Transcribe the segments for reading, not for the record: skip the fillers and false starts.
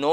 9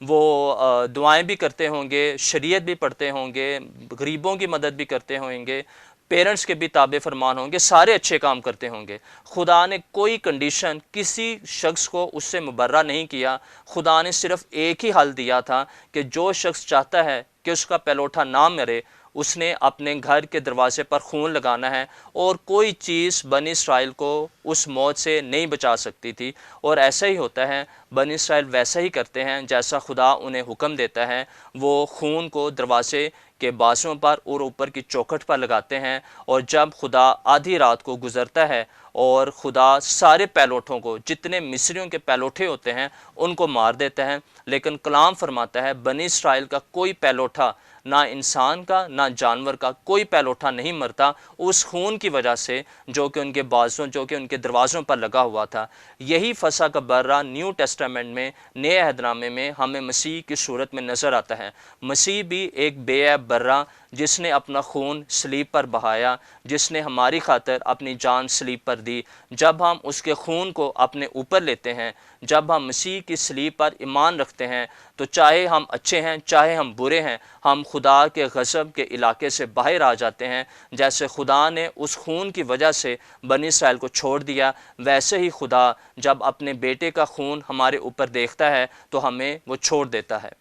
وہ دعائیں بھی کرتے ہوں گے، شریعت بھی پڑھتے ہوں گے، غریبوں کی مدد بھی کرتے ہوں گے، پیرنٹس کے بھی تابع فرمان ہوں گے، سارے اچھے کام کرتے ہوں گے۔ خدا نے کوئی کنڈیشن کسی شخص کو اس سے مبرہ نہیں کیا۔ خدا نے صرف ایک ہی حل دیا تھا کہ جو شخص چاہتا ہے کہ اس کا پہلوٹا نہ مرے، اس نے اپنے گھر کے دروازے پر خون لگانا ہے، اور کوئی چیز بنی اسرائیل کو اس موت سے نہیں بچا سکتی تھی۔ اور ایسا ہی ہوتا ہے، بنی اسرائیل ویسا ہی کرتے ہیں جیسا خدا انہیں حکم دیتا ہے۔ وہ خون کو دروازے کے بازوں پر اور اوپر کی چوکھٹ پر لگاتے ہیں، اور جب خدا آدھی رات کو گزرتا ہے اور خدا سارے پیلوٹوں کو، جتنے مصریوں کے پیلوٹے ہوتے ہیں، ان کو مار دیتا ہے۔ لیکن کلام فرماتا ہے بنی اسرائیل کا کوئی پیلوٹا، نہ انسان کا نہ جانور کا کوئی پیلوٹا نہیں مرتا، اس خون کی وجہ سے جو کہ ان کے بازوں، جو کہ ان کے دروازوں پر لگا ہوا تھا۔ یہی فسح کا برہ نیو ٹیسٹامنٹ میں، نئے عہد نامے میں ہمیں مسیح کی صورت میں نظر آتا ہے۔ مسیح بھی ایک بے عیب برہ، جس نے اپنا خون صلیب پر بہایا، جس نے ہماری خاطر اپنی جان صلیب پر دی۔ جب ہم اس کے خون کو اپنے اوپر لیتے ہیں، جب ہم مسیح کی صلیب پر ایمان رکھتے ہیں، تو چاہے ہم اچھے ہیں چاہے ہم برے ہیں، ہم خدا کے غضب کے علاقے سے باہر آ جاتے ہیں۔ جیسے خدا نے اس خون کی وجہ سے بنی اسرائیل کو چھوڑ دیا، ویسے ہی خدا جب اپنے بیٹے کا خون ہمارے اوپر دیکھتا ہے تو ہمیں وہ چھوڑ دیتا ہے۔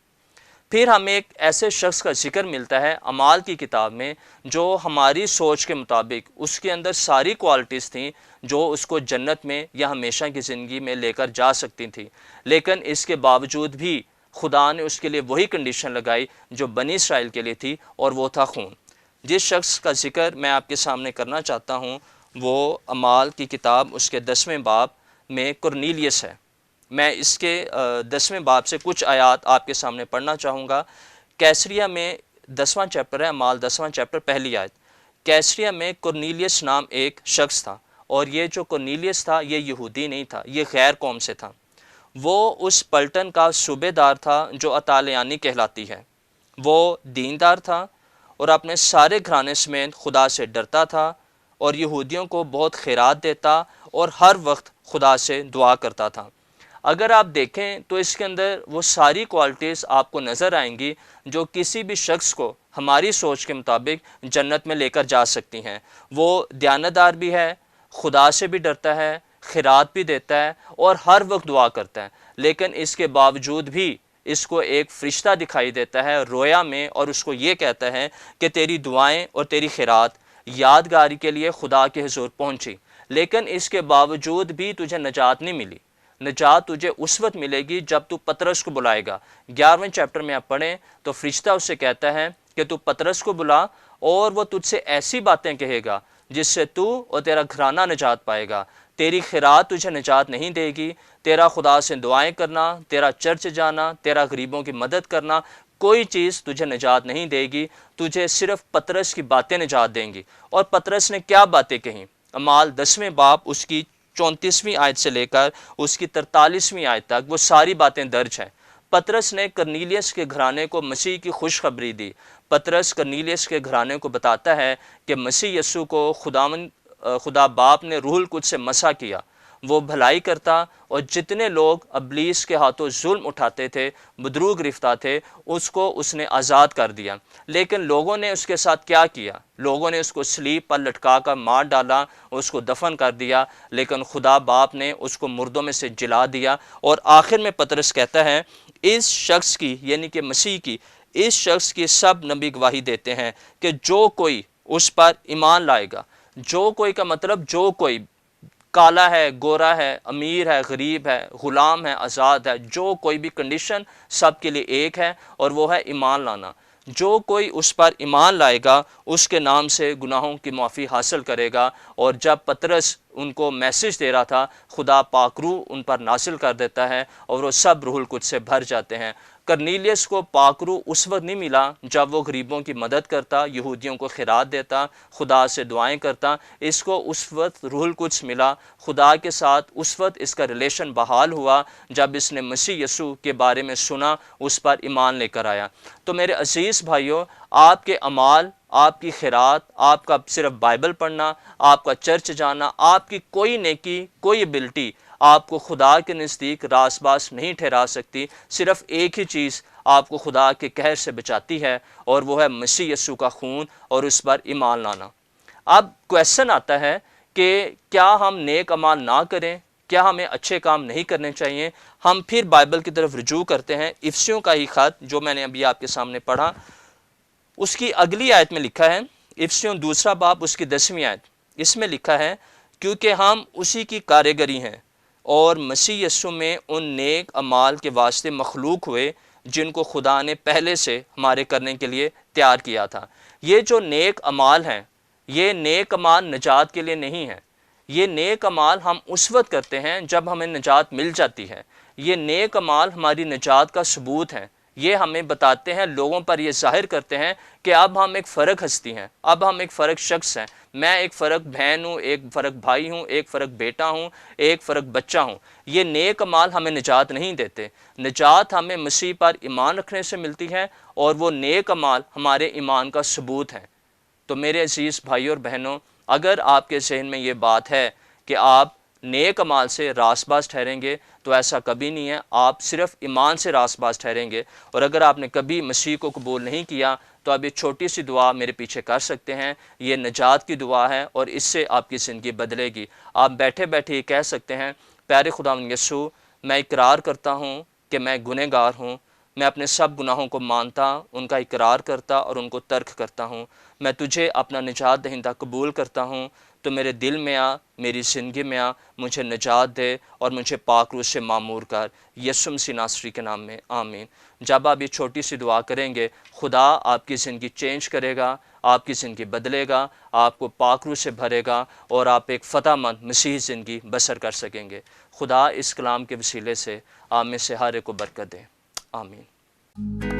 پھر ہمیں ایک ایسے شخص کا ذکر ملتا ہے اعمال کی کتاب میں، جو ہماری سوچ کے مطابق اس کے اندر ساری کوالٹیز تھیں جو اس کو جنت میں یا ہمیشہ کی زندگی میں لے کر جا سکتی تھیں، لیکن اس کے باوجود بھی خدا نے اس کے لیے وہی کنڈیشن لگائی جو بنی اسرائیل کے لیے تھی، اور وہ تھا خون۔ جس شخص کا ذکر میں آپ کے سامنے کرنا چاہتا ہوں وہ اعمال کی کتاب اس کے 10ویں باب میں کرنیلیس ہے۔ میں اس کے 10ویں باب سے کچھ آیات آپ کے سامنے پڑھنا چاہوں گا۔ کیسریا میں 10واں چیپٹر ہے، اعمال 10واں چیپٹر، پہلی آیت۔ کیسریا میں کرنیلیس نام ایک شخص تھا، اور یہ جو کرنیلیس تھا یہ یہودی نہیں تھا، یہ غیر قوم سے تھا۔ وہ اس پلٹن کا صوبے دار تھا جو اطالیانی کہلاتی ہے۔ وہ دیندار تھا اور اپنے سارے گھرانے سمیت خدا سے ڈرتا تھا، اور یہودیوں کو بہت خیرات دیتا اور ہر وقت خدا سے دعا کرتا تھا۔ اگر آپ دیکھیں تو اس کے اندر وہ ساری کوالٹیز آپ کو نظر آئیں گی جو کسی بھی شخص کو ہماری سوچ کے مطابق جنت میں لے کر جا سکتی ہیں۔ وہ دیانتدار بھی ہے، خدا سے بھی ڈرتا ہے، خیرات بھی دیتا ہے اور ہر وقت دعا کرتا ہے، لیکن اس کے باوجود بھی اس کو ایک فرشتہ دکھائی دیتا ہے رویا میں، اور اس کو یہ کہتا ہے کہ تیری دعائیں اور تیری خیرات یادگاری کے لیے خدا کے حضور پہنچی، لیکن اس کے باوجود بھی تجھے نجات نہیں ملی۔ نجات تجھے اس وقت ملے گی جب تو پطرس کو بلائے گا۔ 11ویں چیپٹر میں آپ پڑھیں تو فرشتہ اس سے کہتا ہے کہ تو پطرس کو بلا، اور وہ تجھ سے ایسی باتیں کہے گا جس سے تو اور تیرا گھرانہ نجات پائے گا۔ تیری خیرات تجھے نجات نہیں دے گی، تیرا خدا سے دعائیں کرنا، تیرا چرچ جانا، تیرا غریبوں کی مدد کرنا، کوئی چیز تجھے نجات نہیں دے گی، تجھے صرف پطرس کی باتیں نجات دیں گی۔ اور پطرس نے کیا باتیں کہیں؟ اعمال 10ویں باب اس کی 34ویں آیت سے لے کر اس کی 43ویں آیت تک وہ ساری باتیں درج ہیں۔ پطرس نے کرنیلیس کے گھرانے کو مسیح کی خوشخبری دی۔ پطرس کرنیلیس کے گھرانے کو بتاتا ہے کہ مسیح یسوع کو خدا باپ نے روح القدس سے مسح کیا، وہ بھلائی کرتا، اور جتنے لوگ ابلیس کے ہاتھوں ظلم اٹھاتے تھے، بدرو گرفتار تھے، اس کو اس نے آزاد کر دیا۔ لیکن لوگوں نے اس کے ساتھ کیا کیا؟ لوگوں نے اس کو صلیب پر لٹکا کر مار ڈالا، اس کو دفن کر دیا، لیکن خدا باپ نے اس کو مردوں میں سے جلا دیا۔ اور آخر میں پطرس کہتا ہے اس شخص کی، یعنی کہ مسیح کی، اس شخص کی سب نبی گواہی دیتے ہیں کہ جو کوئی اس پر ایمان لائے گا، جو کوئی کا مطلب جو کوئی، کالا ہے، گورا ہے، امیر ہے، غریب ہے، غلام ہے، آزاد ہے، جو کوئی بھی کنڈیشن سب کے لیے ایک ہے، اور وہ ہے ایمان لانا۔ جو کوئی اس پر ایمان لائے گا اس کے نام سے گناہوں کی معافی حاصل کرے گا۔ اور جب پطرس ان کو میسج دے رہا تھا، خدا پاک روح ان پر نازل کر دیتا ہے اور وہ سب روح القدس سے بھر جاتے ہیں۔ کرنیلیس کو پاک روح اس وقت نہیں ملا جب وہ غریبوں کی مدد کرتا، یہودیوں کو خیرات دیتا، خدا سے دعائیں کرتا۔ اس کو اس وقت روح القدس ملا خدا کے ساتھ، اس وقت اس کا ریلیشن بحال ہوا جب اس نے مسیح یسوع کے بارے میں سنا، اس پر ایمان لے کر آیا۔ تو میرے عزیز بھائیوں، آپ کے اعمال، آپ کی خیرات، آپ کا صرف بائبل پڑھنا، آپ کا چرچ جانا، آپ کی کوئی نیکی، کوئی ایبلٹی آپ کو خدا کے نزدیک راس باس نہیں ٹھہرا سکتی۔ صرف ایک ہی چیز آپ کو خدا کے قہر سے بچاتی ہے، اور وہ ہے مسیح یسوع کا خون اور اس پر ایمان لانا۔ اب کویسچن آتا ہے کہ کیا ہم نیک اعمال نہ کریں؟ کیا ہمیں اچھے کام نہیں کرنے چاہیے؟ ہم پھر بائبل کی طرف رجوع کرتے ہیں۔ افسیوں کا ہی خط جو میں نے ابھی آپ کے سامنے پڑھا، اس کی اگلی آیت میں لکھا ہے، افسیوں 2 باب اس کی 10ویں آیت، اس میں لکھا ہے کیونکہ ہم اسی کی کارگری ہیں اور مسیح یسوع میں ان نیک اعمال کے واسطے مخلوق ہوئے جن کو خدا نے پہلے سے ہمارے کرنے کے لیے تیار کیا تھا۔ یہ جو نیک اعمال ہیں، یہ نیک اعمال نجات کے لیے نہیں ہیں۔ یہ نیک اعمال ہم اس وقت کرتے ہیں جب ہمیں نجات مل جاتی ہے۔ یہ نیک اعمال ہماری نجات کا ثبوت ہیں۔ یہ ہمیں بتاتے ہیں، لوگوں پر یہ ظاہر کرتے ہیں کہ اب ہم ایک فرق ہستی ہیں، اب ہم ایک فرق شخص ہیں۔ میں ایک فرق بہن ہوں، ایک فرق بھائی ہوں، ایک فرق بیٹا ہوں، ایک فرق بچہ ہوں۔ یہ نیک اعمال ہمیں نجات نہیں دیتے۔ نجات ہمیں مسیح پر ایمان رکھنے سے ملتی ہے، اور وہ نیک اعمال ہمارے ایمان کا ثبوت ہیں۔ تو میرے عزیز بھائیوں اور بہنوں، اگر آپ کے ذہن میں یہ بات ہے کہ آپ نیک اعمال سے راس باز ٹھہریں گے، تو ایسا کبھی نہیں ہے۔ آپ صرف ایمان سے راس باز ٹھہریں گے۔ اور اگر آپ نے کبھی مسیح کو قبول نہیں کیا، تو آپ یہ چھوٹی سی دعا میرے پیچھے کر سکتے ہیں۔ یہ نجات کی دعا ہے، اور اس سے آپ کی زندگی بدلے گی۔ آپ بیٹھے بیٹھے یہ کہہ سکتے ہیں، پیارے خداوند یسوع، میں اقرار کرتا ہوں کہ میں گنہگار ہوں۔ میں اپنے سب گناہوں کو مانتا، ان کا اقرار کرتا اور ان کو ترک کرتا ہوں۔ میں تجھے اپنا نجات دہندہ قبول کرتا ہوں۔ تو میرے دل میں آ، میری زندگی میں آ، مجھے نجات دے اور مجھے پاک روح سے معمور کر۔ یسوع مسیح ناصری کے نام میں آمین۔ جب آپ یہ چھوٹی سی دعا کریں گے، خدا آپ کی زندگی چینج کرے گا، آپ کی زندگی بدلے گا، آپ کو پاک روح سے بھرے گا، اور آپ ایک فتح مند مسیحی زندگی بسر کر سکیں گے۔ خدا اس کلام کے وسیلے سے آپ میں سے ہر ایک کو برکت دے۔ آمین۔